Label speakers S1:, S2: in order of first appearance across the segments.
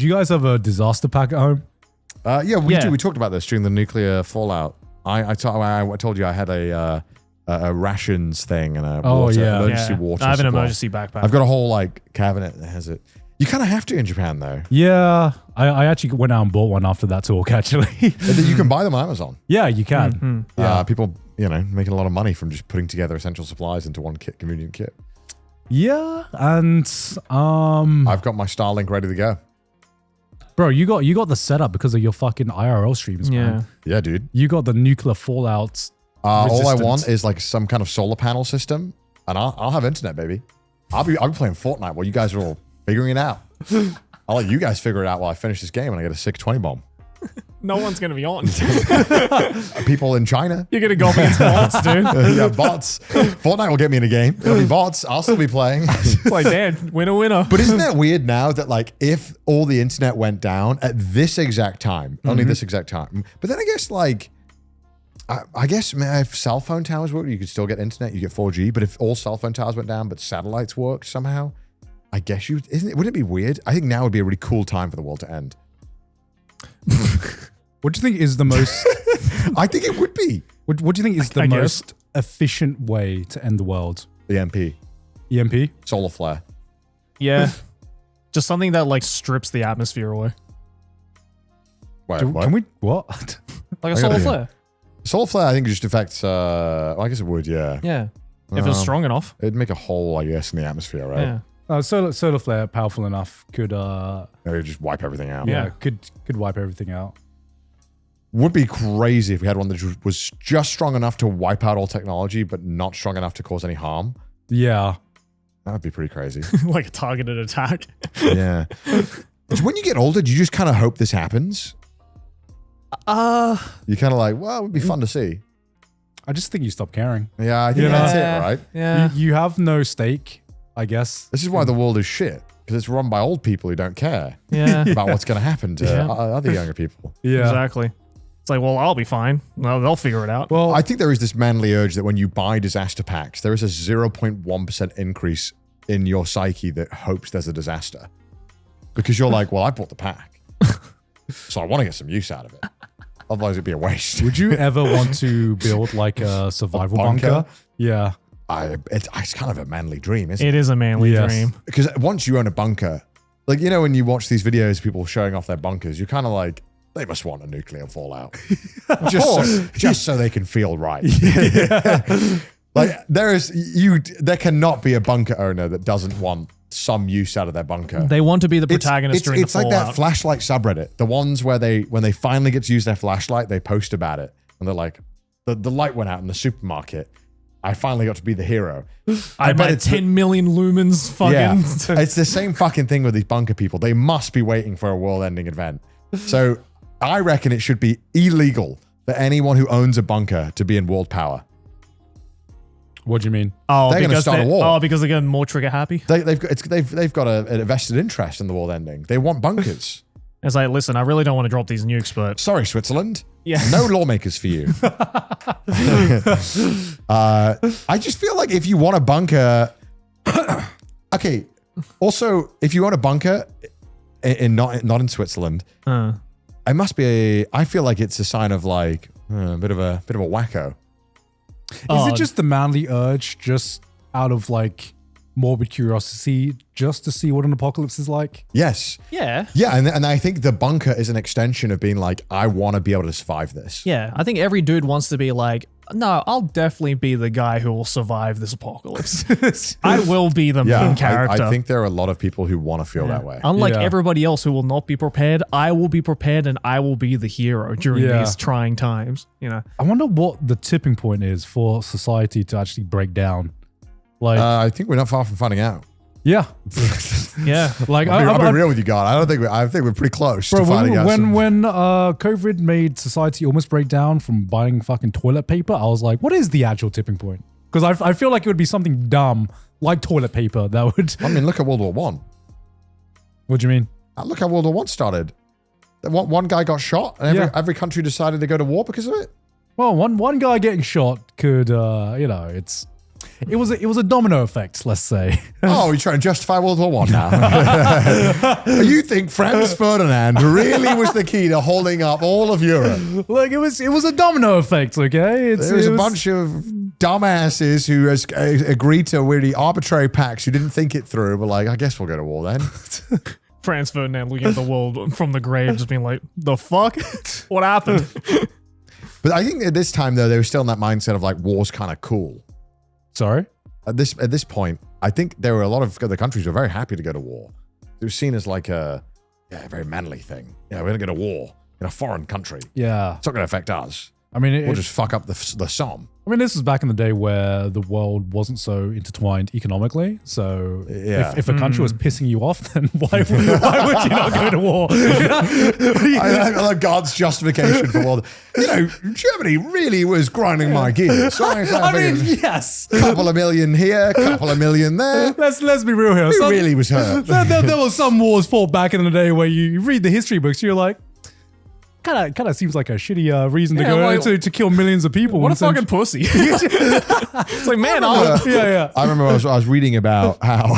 S1: Do you guys have a disaster pack at home?
S2: Yeah, we do. We talked about this during the nuclear fallout. I told you I had a rations thing and a emergency water.
S3: I have an
S2: supply.
S3: emergency backpack.
S2: I've got a whole like cabinet that has it. You kind of have to in Japan though.
S1: Yeah, I actually went out and bought one after that talk. Actually,
S2: You can buy them on Amazon.
S1: yeah, you can.
S2: Yeah, people, making a lot of money from just putting together essential supplies into one convenient kit.
S1: Yeah, and
S2: I've got my Starlink ready to go.
S1: bro, you got the setup because of your fucking IRL streams, man.
S2: Yeah, dude.
S1: You got the nuclear fallout.
S2: All I want is like some kind of solar panel system, and I'll have internet, baby. I'll be playing Fortnite while you guys are all figuring it out. I'll let you guys figure it out while I finish this game and I get a 620 bomb.
S3: No one's going to be on.
S2: People in China.
S3: You're going to go up against bots, dude.
S2: Yeah, bots. Fortnite will get me in a game. It'll be bots. I'll still be playing.
S3: It's like, Dan, winner.
S2: But isn't that weird now that like if all the internet went down at this exact time, only this exact time, but then I guess like, I guess if cell phone towers work, you could still get internet, you get 4G, but if all cell phone towers went down, but satellites worked somehow, I guess wouldn't it be weird? I think now would be a really cool time for the world to end.
S1: What do you think is the most?
S2: I think it would be.
S1: What do you think is the most efficient way to end the world?
S2: The MP.
S1: EMP?
S2: Solar flare.
S3: Yeah. Just something that like strips the atmosphere away.
S2: Wait, what?
S1: Can we what?
S3: Like a solar flare.
S2: Solar flare, I think, just affects. I guess it would, yeah.
S3: Yeah. If it was strong enough.
S2: It'd make a hole, I guess, in the atmosphere, right?
S3: Yeah.
S1: Solar flare, powerful enough, could
S2: Maybe just wipe everything out.
S1: yeah, could wipe everything out.
S2: Would be crazy if we had one that was just strong enough to wipe out all technology, but not strong enough to cause any harm.
S1: Yeah.
S2: That would be pretty crazy.
S3: Like a targeted attack.
S2: Yeah. It's when you get older, do you just kind of hope this happens? You kind of like, well, it would be fun to see.
S1: I just think you stop caring.
S2: Yeah, I think that's it, right?
S3: Yeah.
S1: You have no stake, I guess.
S2: This is why the world is shit, because it's run by old people who don't care
S3: Yeah.
S2: about what's going to happen to other younger people.
S1: Yeah.
S3: Exactly. It's like, well, I'll be fine. No, they'll figure it out.
S1: Well,
S2: I think there is this manly urge that when you buy disaster packs, there is a 0.1% increase in your psyche that hopes there's a disaster. Because you're like, well, I bought the pack, so I want to get some use out of it. Otherwise, it'd be a waste.
S1: would you ever want to build like a survival bunker? Yeah.
S2: It's kind of a manly dream, isn't it?
S3: It is a manly dream.
S2: Because once you own a bunker, like, when you watch these videos of people showing off their bunkers, you're kind of like, they must want a nuclear fallout. just so they can feel right. Like there cannot be a bunker owner that doesn't want some use out of their bunker.
S3: They want to be the protagonist during the fallout.
S2: It's like that flashlight subreddit. The ones where when they finally get to use their flashlight, they post about it. And they're like, the light went out in the supermarket. I finally got to be the hero.
S3: I bet it's 10 million lumens fucking.
S2: Yeah. It's the same fucking thing with these bunker people. They must be waiting for a world-ending event. So I reckon it should be illegal for anyone who owns a bunker to be in world power.
S1: What do you mean?
S3: Oh,
S2: they're going to start a war.
S3: Oh, because they're getting more trigger happy?
S2: They've got a vested interest in the world ending. They want bunkers.
S3: It's like, listen, I really don't want to drop these nukes, but...
S2: Sorry, Switzerland.
S3: Yeah.
S2: No lawmakers for you. I just feel like if you want a bunker... Okay. Also, if you want a bunker not in Switzerland, it must be I feel like it's a sign of like a bit of a wacko.
S1: Is it just the manly urge, just out of like morbid curiosity, just to see what an apocalypse is like?
S2: Yes.
S3: Yeah.
S2: Yeah, and I think the bunker is an extension of being like, I want to be able to survive this.
S3: Yeah, I think every dude wants to be like, no, I'll definitely be the guy who will survive this apocalypse. I will be the main character.
S2: I think there are a lot of people who want to feel that way.
S3: Unlike everybody else who will not be prepared, I will be prepared and I will be the hero during these trying times.
S1: I wonder what the tipping point is for society to actually break down. Like,
S2: I think we're not far from finding out.
S1: Yeah.
S3: Yeah.
S1: Like,
S2: I'll be real with you, God. I think we're pretty close to finding out.
S1: When COVID made society almost break down from buying fucking toilet paper, I was like, what is the actual tipping point? Because I feel like it would be something dumb like toilet paper that would...
S2: I mean, look at World War One.
S1: What do you mean?
S2: Look how World War One started. One guy got shot and every country decided to go to war because of it.
S1: Well, one guy getting shot could, it's It was a domino effect, let's say.
S2: Oh, you're trying to justify World War One now? You think Franz Ferdinand really was the key to holding up all of Europe?
S1: Like it was a domino effect, okay?
S2: There was a bunch of dumbasses who agreed to really arbitrary pacts who didn't think it through, but like, I guess we'll go to war then.
S3: Franz Ferdinand looking at the world from the grave, just being like, the fuck? What happened?
S2: But I think at this time, though, they were still in that mindset of like, war's kind of cool.
S1: Sorry?
S2: At this point, I think there were a lot of other countries who were very happy to go to war. It was seen as like a very manly thing. Yeah, we're going to go to war in a foreign country.
S1: Yeah.
S2: It's not going to affect us.
S1: I mean,
S2: We'll just fuck up the Somme.
S1: I mean, this was back in the day where the world wasn't so intertwined economically. So if a country was pissing you off, then why would you not go to war?
S2: I love God's justification for war. You know, Germany really was grinding my gears.
S1: I mean, yes.
S2: Couple of million here, couple of million there.
S1: Let's be real here.
S2: Who really was hurt?
S1: There were some wars fought back in the day where you read the history books, you're like, kind of seems like a shitty reason to go to kill millions of people.
S3: What a fucking pussy. It's like, man,
S2: I remember I was reading about how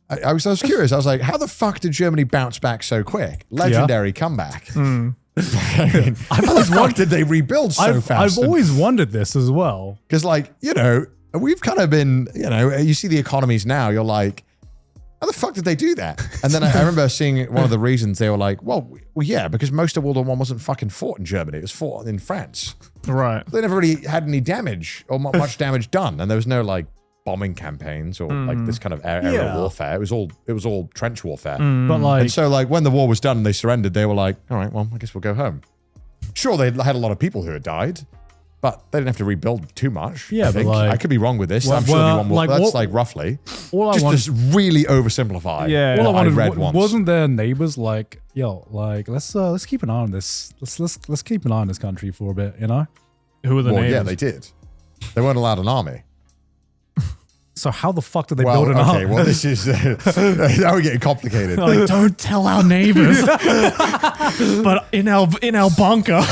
S2: I was curious. I was like, how the fuck did Germany bounce back so quick? Legendary comeback. How the fuck did they rebuild so fast?
S1: I've always wondered this as well.
S2: Because like, you know, we've kind of been, you know, you see the economies now, you're like, how the fuck did they do that? And then I remember seeing one of the reasons they were like, well, yeah, because most of World War I wasn't fucking fought in Germany. It was fought in France.
S3: Right.
S2: They never really had any damage or much damage done. And there was no like bombing campaigns or like this kind of aerial warfare. It was all trench warfare.
S1: But like,
S2: And so like when the war was done and they surrendered, they were like, all right, well, I guess we'll go home. Sure, they had a lot of people who had died, but they didn't have to rebuild too much.
S1: Yeah,
S2: I think.
S1: but like,
S2: I could be wrong with this.
S1: well,
S2: I'm sure
S1: well,
S2: anyone will.
S1: like,
S2: That's
S1: what-
S2: like roughly.
S1: all I
S2: Just
S1: want,
S2: to really oversimplify.
S3: Yeah.
S1: all I
S2: what I
S1: wanted,
S2: read once.
S1: wasn't their neighbors like, yo, like let's keep an eye on this. Let's keep an eye on this country for a bit, you know?
S3: Who are the
S2: Well,
S3: neighbors?
S2: yeah, they did. They weren't allowed an army.
S1: So how the fuck did they
S2: Well,
S1: build an
S2: okay,
S1: army?
S2: well, this is now we're getting complicated.
S3: Like, don't tell our neighbors. But in our bunker,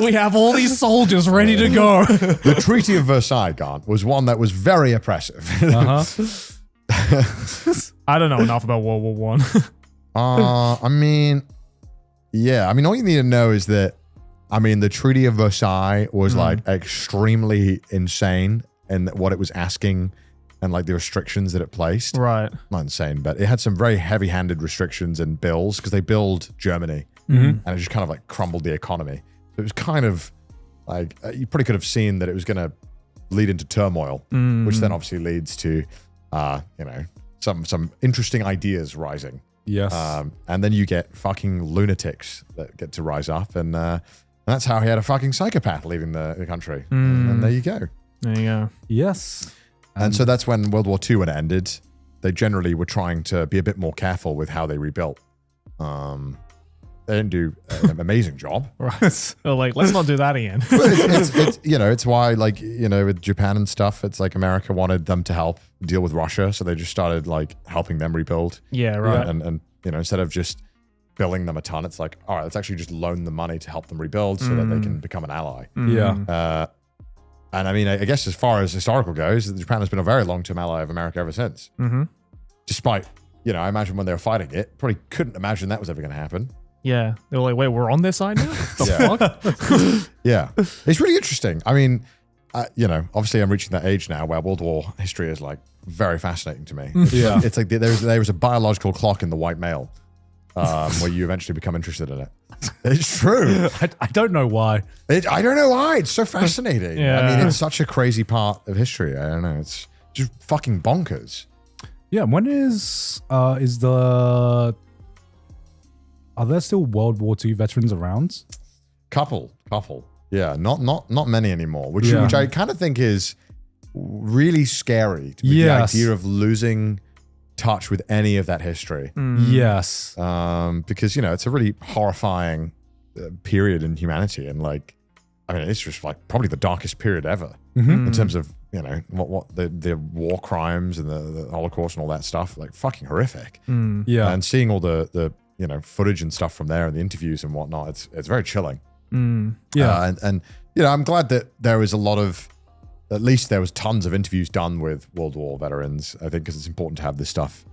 S3: we have all these soldiers ready to go.
S2: The Treaty of Versailles, Gant, was one that was very oppressive.
S3: I don't know enough about World War One.
S2: I mean, yeah. I mean, all you need to know is that, I mean, the Treaty of Versailles was like extremely insane in what it was asking and like the restrictions that it placed.
S3: Right.
S2: Not insane, but it had some very heavy-handed restrictions and bills because they billed Germany and it just kind of like crumbled the economy. So it was kind of like, you probably could have seen that it was going to lead into turmoil, which then obviously leads to, you know, some interesting ideas rising.
S1: Yes.
S2: And then you get fucking lunatics that get to rise up, and that's how he had a fucking psychopath leaving the country. And there you go.
S3: There you go.
S1: Yes.
S2: And so that's when World War II, when it ended, they generally were trying to be a bit more careful with how they rebuilt. They didn't do an amazing job.
S3: Right. So like, let's not do that again.
S2: But it's you know, it's why, like, you know, with Japan and stuff, it's like America wanted them to help deal with Russia, so they just started like helping them rebuild.
S3: Yeah, right.
S2: And you know, instead of just billing them a ton, it's like, all right, let's actually just loan them money to help them rebuild so that they can become an ally.
S1: Yeah.
S2: And I mean, I guess as far as historical goes, Japan has been a very long-term ally of America ever since. Despite, you know, I imagine when they were fighting it, probably couldn't imagine that was ever going to happen.
S3: Yeah. They were like, wait, we're on their side now? The fuck?
S2: Yeah. It's really interesting. I mean, you know, obviously I'm reaching that age now where World War history is like very fascinating to me.
S1: Yeah.
S2: It's like there was a biological clock in the white male where you eventually become interested in it. It's true.
S1: I don't know why.
S2: I don't know why. It's so fascinating.
S3: Yeah.
S2: I mean, it's such a crazy part of history. I don't know. It's just fucking bonkers.
S1: Yeah. When is the... Are there still World War II veterans around?
S2: Couple. Yeah, not many anymore, which I kind of think is really scary. To be the idea of losing touch with any of that history.
S1: Yes.
S2: Because, you know, it's a really horrifying period in humanity, and like, I mean, it's just like probably the darkest period ever in terms of, you know, what the war crimes and the Holocaust and all that stuff. Like, fucking horrific.
S1: Yeah.
S2: And seeing all the you know, footage and stuff from there and the interviews and whatnot, it's very chilling.
S1: Yeah.
S2: And you know, I'm glad that there is a lot of at least there was tons of interviews done with World War veterans, I think, because it's important to have this stuff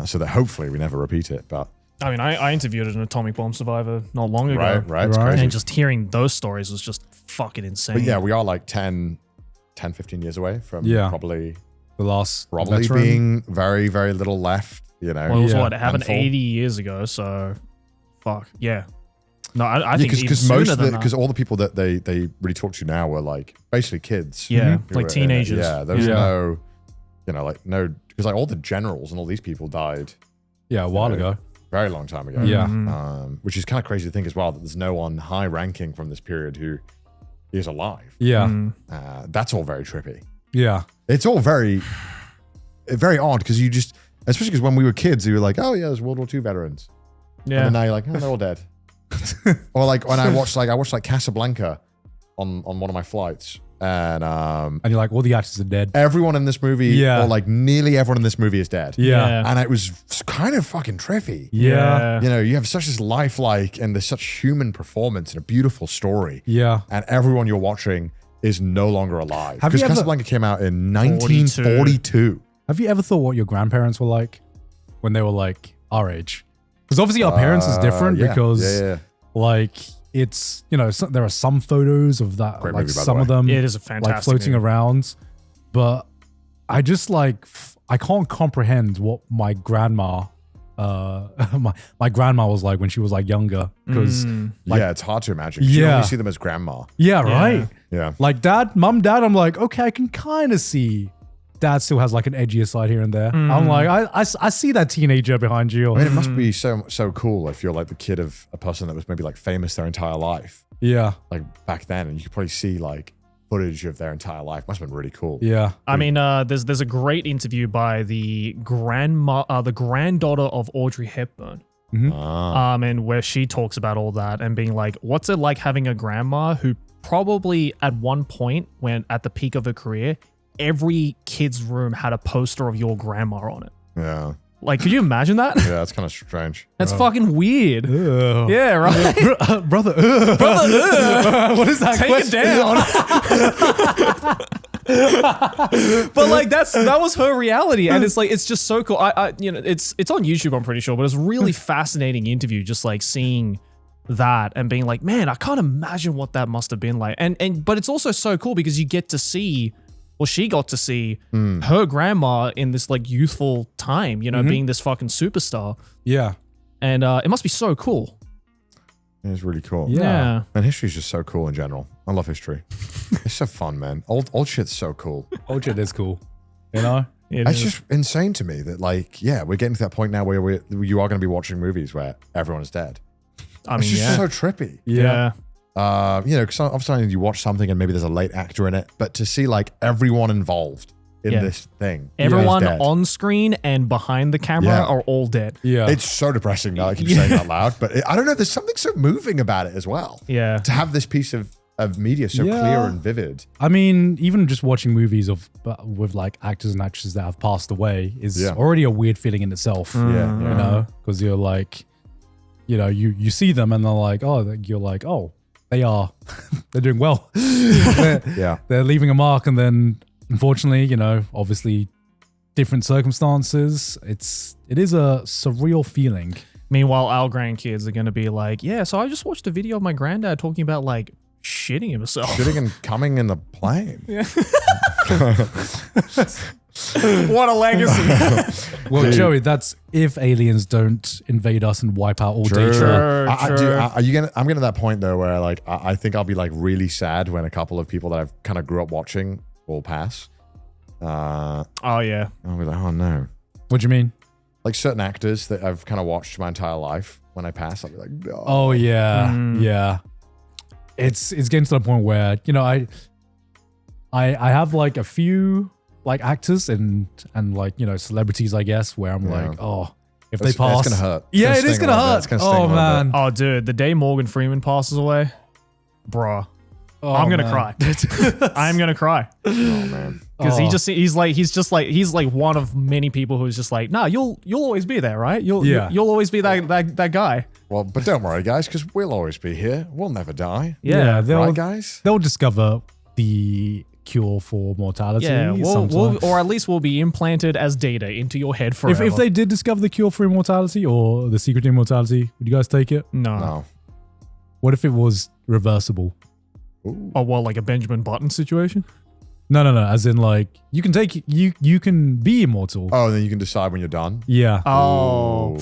S2: so that hopefully we never repeat it. But
S3: I mean, I interviewed an atomic bomb survivor not long ago.
S2: right. It's crazy.
S3: And just hearing those stories was just fucking insane.
S2: But yeah, we are like 10, 15 years away from probably
S1: The last
S2: probably
S1: veteran.
S2: being very, very little left, you know.
S3: Well, it was
S1: Yeah.
S3: what, it happened
S2: Handful.
S3: 80 years ago, so fuck, yeah. No, I think even
S2: because
S3: sooner
S2: most of
S3: than
S2: because
S3: that.
S2: all the people that they really talk to now were like basically kids.
S3: Yeah,
S2: who
S3: like
S2: were in it.
S3: teenagers.
S2: Yeah, there was
S1: Yeah.
S2: no, because like all the generals and all these people died
S1: Yeah, a while ago.
S2: very long time ago.
S1: Yeah.
S2: Which is kind of crazy to think as well that there's no one high ranking from this period who is alive.
S1: Yeah.
S2: That's all very trippy.
S1: Yeah.
S2: It's all very, very odd because you just, especially because when we were kids, you were like, oh yeah, there's World War II veterans. And
S3: Yeah.
S2: then now you're like, oh, they're all dead. Or like when I watched Casablanca on one of my flights, and
S1: And you're like, all the actors are dead.
S2: everyone in this movie,
S1: Yeah.
S2: or like nearly everyone in this movie is dead.
S1: Yeah.
S2: And it was kind of fucking trippy.
S1: Yeah.
S2: You know, you have such this lifelike and there's such human performance and a beautiful story,
S1: Yeah.
S2: and everyone you're watching is no longer alive.
S1: Have you
S2: Because
S1: ever-
S2: Casablanca came out in 1942.
S1: Have you ever thought what your grandparents were like when they were like our age? Because obviously our parents is different
S2: Yeah.
S1: because
S2: Yeah.
S1: like it's, you know, there are some photos of that,
S2: Great
S1: like
S2: movie, by the
S1: some of
S2: way.
S1: them
S3: It is a
S1: like
S3: fantastic
S1: floating
S3: movie.
S1: around. But I just like, I can't comprehend what my grandma, my grandma was like when she was like younger. Because
S2: Yeah, it's hard to imagine. 'Cause You
S1: Yeah.
S2: only see them as grandma.
S1: yeah, right.
S2: Yeah.
S1: Like mom, dad, I'm like, okay, I can kind of see dad still has like an edgier side here and there. I'm like, I see that teenager behind you.
S2: I mean, it must be so cool if you're like the kid of a person that was maybe like famous their entire life,
S1: Yeah.
S2: like back then, and you could probably see like footage of their entire life. Must have been really cool.
S1: Yeah.
S3: I mean, there's a great interview by the granddaughter of Audrey Hepburn. And where she talks about all that and being like, what's it like having a grandma who probably at one point, when at the peak of her career, every kid's room had a poster of your grandma on it.
S2: Yeah.
S3: Like, could you imagine that?
S2: Yeah, that's kind of strange.
S3: That's fucking weird.
S1: Ugh.
S3: Yeah, right.
S1: Brother, what is that
S3: Take
S1: question?
S3: it down. But like that was her reality, and it's like it's just so cool. I you know it's on YouTube, I'm pretty sure, but it's a really fascinating interview, just like seeing that and being like, man, I can't imagine what that must have been like. And but it's also so cool because you get to see, well, she got to see her grandma in this like youthful time, you know, being this fucking superstar,
S1: Yeah.
S3: and it must be so cool.
S2: It's really cool.
S1: Yeah.
S2: And history's just so cool in general. I love history. It's so fun, man. Old shit's so cool.
S1: Old shit is cool. You know?
S2: It's just insane to me that like, yeah, we're getting to that point now where you are going to be watching movies where everyone's dead.
S3: I
S2: It's
S3: mean,
S2: just
S3: yeah.
S2: so trippy.
S3: Yeah.
S2: You know, because obviously you watch something and maybe there's a late actor in it, but to see like everyone involved in
S3: Yeah.
S2: this thing,
S3: Everyone
S2: is dead.
S3: on screen and behind the camera
S2: Yeah.
S3: are all dead.
S1: Yeah.
S2: It's so depressing now. I keep saying it out loud, but I don't know. There's something so moving about it as well.
S3: Yeah.
S2: To have this piece of media so
S1: Yeah.
S2: clear and vivid.
S1: I mean, even just watching movies with like actors and actresses that have passed away is already a weird feeling in itself.
S2: Yeah.
S1: You know? Because you're like, you know, you see them and they're like, oh, you're like, oh, they're doing well.
S2: Yeah.
S1: They're leaving a mark, and then unfortunately, you know, obviously different circumstances. It is a surreal feeling.
S3: Meanwhile, our grandkids are going to be like, yeah, so I just watched a video of my granddad talking about like shitting himself.
S2: Sitting and coming in the plane.
S3: What a legacy.
S1: Well,
S2: Dude.
S1: Joey, that's if aliens don't invade us and wipe out all data.
S3: True.
S2: Are you gonna? I'm getting to that point though where like I think I'll be like really sad when a couple of people that I've kind of grew up watching will pass.
S3: Oh, yeah.
S2: I'll be like, oh no.
S1: What do you mean?
S2: Like certain actors that I've kind of watched my entire life. When I pass, I'll be like, no.
S1: Oh yeah, yeah. It's getting to the point where, you know, I have like a few like actors and like, you know, celebrities, I guess, where I'm like, oh, if they pass,
S2: it's gonna hurt.
S1: Yeah,
S2: It's
S1: it is
S2: sting a
S1: gonna
S2: little bit.
S1: hurt.
S2: It's gonna sting a
S1: Oh
S2: little
S1: man.
S3: Oh, dude, the day Morgan Freeman passes away, bruh,
S1: Oh,
S3: I'm going to
S1: man.
S3: cry. I'm going to cry.
S2: Oh man.
S3: Because
S1: Oh.
S3: he's like one of many people who's just like, nah, you'll always be there, right? You'll always be that guy.
S2: Well, but don't worry, guys, because we'll always be here. We'll never die.
S1: Yeah,
S2: Right, guys?
S1: they'll discover the cure for mortality.
S3: Yeah,
S1: sometime.
S3: or at least we'll be implanted as data into your head forever.
S1: If they did discover the cure for immortality or the secret to immortality, would you guys take it?
S3: no.
S1: What if it was reversible?
S2: Ooh.
S3: Oh, well, like a Benjamin Button situation?
S1: No. As in, like, you can take you can be immortal.
S2: Oh, and then you can decide when you're done.
S1: Yeah.
S3: Oh.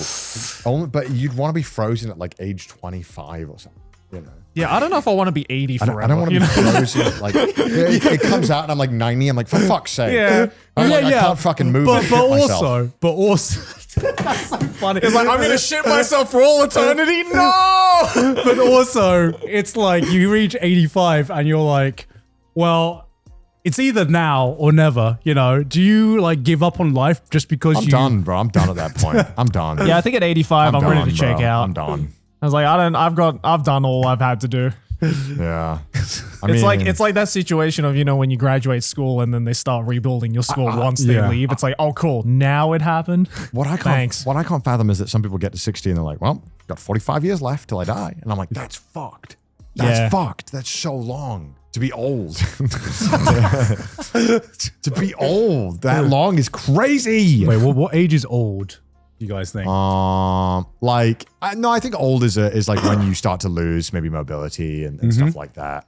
S2: Only, but you'd want to be frozen at like age 25 or something. You know.
S3: Yeah, I don't know if I want to be 80 forever.
S2: I don't want to
S3: you
S2: be
S3: know?
S2: frozen. At like it comes out and I'm like 90. I'm like, for fuck's sake.
S3: Yeah.
S2: I'm like, I can't fucking move.
S1: But
S2: and shit myself.
S1: also, that's so funny.
S3: It's like, I'm going to shit myself for all eternity. No!
S1: But also, it's like you reach 85 and you're like, well, it's either now or never, you know? Do you like give up on life just because
S2: I'm done, bro. I'm done at that point. I'm done.
S3: Yeah, I think at 85, I'm ready to check
S2: bro.
S3: out.
S2: I'm done.
S3: I was like, I've done all I've had to do.
S2: Yeah.
S3: It's like that situation of, you know, when you graduate school and then they start rebuilding your school once they leave. It's like, oh, cool. Now it happened.
S2: What I can't fathom is that some people get to 60 and they're like, well, got 45 years left till I die. And I'm like, that's fucked. That's fucked. That's so long. To be old. To be old that long is crazy.
S1: Wait, what age is old? You guys think?
S2: No, I think old is like when you start to lose maybe mobility and stuff like that.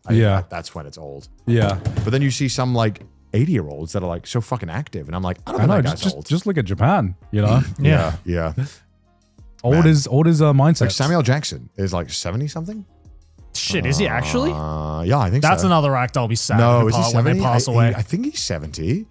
S2: That's when it's old.
S1: Yeah.
S2: But then you see some like 80-year-olds that are like so fucking active, and I'm like, I don't know, that guy's old.
S1: Just look at Japan, you know?
S2: Yeah.
S1: Old is mindset.
S2: Like Samuel Jackson is like 70 something.
S3: Shit, is he actually?
S2: Yeah, I think
S3: That's
S2: so.
S3: another act I'll be sad
S2: No, is he
S3: when
S2: 70?
S3: they pass away.
S2: I think he's 70.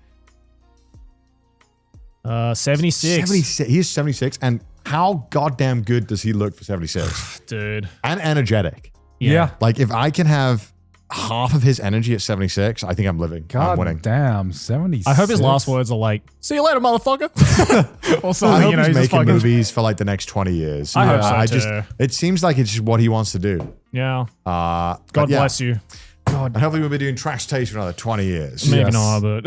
S3: 76.
S2: 76. He is 76, and how goddamn good does he look for 76?
S3: Dude.
S2: And energetic.
S1: Yeah.
S2: Like if I can have half of his energy at 76, I think I'm living. I'm winning.
S1: God damn, 76.
S3: I hope his last words are like, see you later, motherfucker. Or
S2: I
S3: something,
S2: hope
S3: you know,
S2: he's
S3: just
S2: making
S3: fucking-
S2: movies for like the next 20 years.
S3: I hope so too.
S2: It seems like it's just what he wants to do.
S3: Yeah.
S2: God
S3: God bless you.
S2: And hopefully we'll be doing Trash Taste for another 20 years.
S3: Maybe
S1: Yes.
S3: not, but